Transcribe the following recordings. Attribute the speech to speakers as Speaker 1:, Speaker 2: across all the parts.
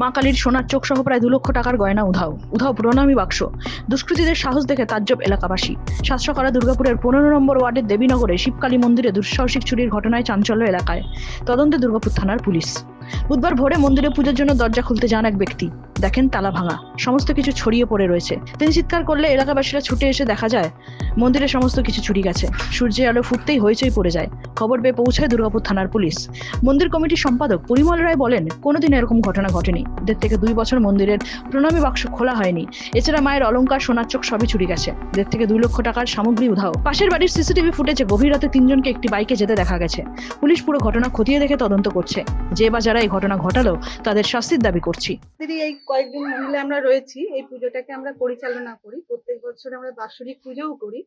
Speaker 1: মা কালীর সোনার চোখ সহ প্রায় 2 লক্ষ টাকার গয়না উধাও প্রণামী বাক্স। দুষ্কৃতীদের সাহস দেখে তাজ্জব এলাকাবাসী। সাতসকারা দুর্গাপুরের 15 নম্বর ওয়ার্ডের দেবীনগরে শিবকালী মন্দিরে দুঃসাহসিক চুরির ঘটনায় চাঞ্চল্য এলাকায়। তদন্তে দুর্গাপুর থানার পুলিশ। বুধবার ভোরে মন্দিরে পুজোর জন্য দরজা খুলতে যান এক ব্যক্তি। দেখেন তালা ভাঙা, সমস্ত কিছু ছড়িয়ে পড়ে রয়েছে। তিনি চিৎকার করলে এলাকাবাসীরা ছুটে এসে দেখা যায় মন্দিরের সমস্ত কিছু চুরি গেছে। সূর্যের আলো ফুটতেই হইচই পড়ে যায়। খবর পেয়ে পৌঁছায় দুর্গাপুর থানার পুলিশ। মন্দির কমিটির সম্পাদক পরিমল রায় বলেন, কোনোদিন এরকম ঘটনা ঘটেনি। 1.5 থেকে 2 বছর মন্দিরের প্রণামী বাক্স খোলা হয়নি। এছাড়া মায়ের অলংকার, সোনার চোখ সবই চুরি গেছে। 1.5 থেকে 2 লক্ষ টাকার সামগ্রী উধাও। পাশের বাড়ির সিসিটিভি ফুটেজে গভীর রাতে 3 জনকে একটি বাইকে যেতে দেখা গেছে। পুলিশ পুরো ঘটনা খতিয়ে দেখে তদন্ত করছে। যে বা যারা এই ঘটনা ঘটালো তাদের শাস্তির দাবি করছি।
Speaker 2: এই কয়েকজন মহিলা আমরা রয়েছি, এই পুজোটাকে আমরা পরিচালনা করি। প্রত্যেক বছর আমরা বাৎসরিক পুজোও করি।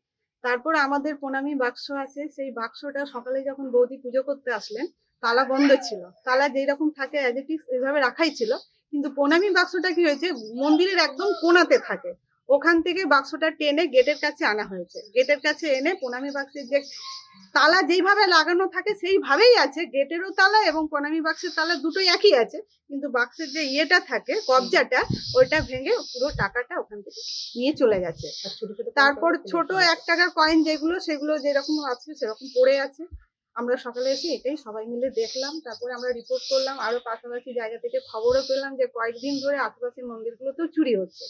Speaker 2: তারপর আমাদের প্রণামী বাক্স আছে, সেই বাক্সটা সকালে যখন বৌদি পুজো করতে আসলেন তালা বন্ধ ছিল। তালা যেই রকম থাকে অ্যাজ ইট ইজ এইভাবে রাখাই ছিল, কিন্তু প্রণামী বাক্সটা কি হয়েছে, মন্দিরের একদম কোণাতে থাকে। ওখান থেকে বাক্সটা টেনে গেটের কাছে আনা হয়েছে। গেটের কাছে এনে প্রণামী বাক্সের যে তালা যেইভাবে লাগানো থাকে সেইভাবেই আছে। গেটেরও তালা এবং প্রণামী বাক্সের তালা দুটোই একই আছে, কিন্তু বাক্সের যে ইয়েটা থাকে, কবজাটা, ওইটা ভেঙে পুরো টাকাটা ওখান থেকে নিয়ে চলে গেছে। তারপর ছোট 1 টাকার কয়েন যেগুলো, সেগুলো যেরকম আছে সেরকম পড়ে আছে। আমরা সকালে এসে এটাই সবাই মিলে দেখলাম। তারপরে আমরা রিপোর্ট করলাম, আরো পাশাপাশি জায়গা থেকে খবরও পেলাম যে কয়েকদিন ধরে আশেপাশের মন্দিরগুলোতেও চুরি হচ্ছে।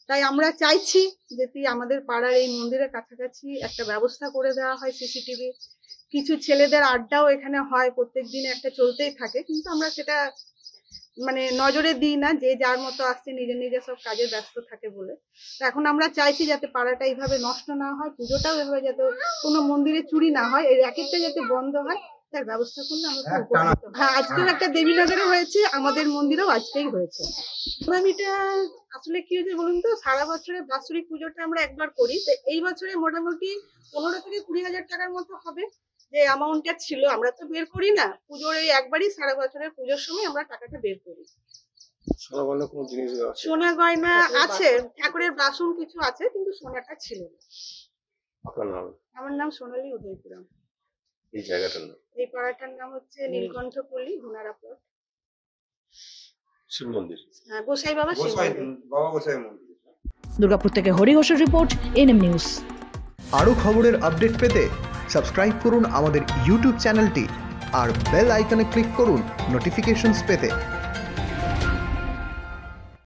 Speaker 2: তাই আমরা চাইছি যে আমাদের পাড়ার এই মন্দিরের কাছাকাছি একটা ব্যবস্থা করে দেওয়া হয় সিসিটিভি। কিছু ছেলেদের আড্ডাও এখানে হয়, প্রত্যেকদিন একটা চলতেই থাকে, কিন্তু আমরা সেটা মানে নজরে দিই না, যে যার মতো আসছে নিজে সব কাজে ব্যস্ত থাকে বলে। এখন আমরা চাইছি যাতে পাড়াটা এইভাবে নষ্ট না হয়, পুজোটাও এভাবে যাতে কোনো মন্দিরে চুরি না হয়, এই র্যাকেটটা যাতে বন্ধ হয় তার ব্যবস্থা করলে আমরা খুব উপকৃত। হ্যাঁ, আজকেও একটা দেবীনগরে হয়েছে, আমাদের মন্দিরেও আজকেই হয়েছে। প্রণামীটা আসলে কি হয়েছে বলুন তো, সারা বছরে বাৎসরিক পুজোটা আমরা একবার করি, তো এই বছরে মোটামুটি 15 থেকে 20,000 টাকার মতো হবে যে অ্যামাউন্টটা ছিল। আমরা তো বের করি না, পুজোর এই একবারই সারা বছরের পুজোর সময় আমরা টাকাটা বের করি। সোনা গয়না আছে, ঠাকুরের বাসন কিছু আছে, কিন্তু সোনাটা ছিল না। আমার নাম সোনালী উদয়পুরাম।
Speaker 3: এই জায়গাটার নাম,
Speaker 2: এই পাড়াটার নাম হচ্ছে নীলকণ্ঠপল্লী, ধুনারা প্লট।
Speaker 3: শিব মন্দির,
Speaker 2: হ্যাঁ, গোসাই বাবা শিব মন্দির।
Speaker 1: দুর্গাপুর থেকে হরি ঘোষের রিপোর্ট, এনএম নিউজ।
Speaker 4: আরও খবরের আপডেট পেতে সাবস্ক্রাইব করুন আমাদের ইউটিউব চ্যানেলটি আর বেল আইকনে ক্লিক করুন নোটিফিকেশনস পেতে।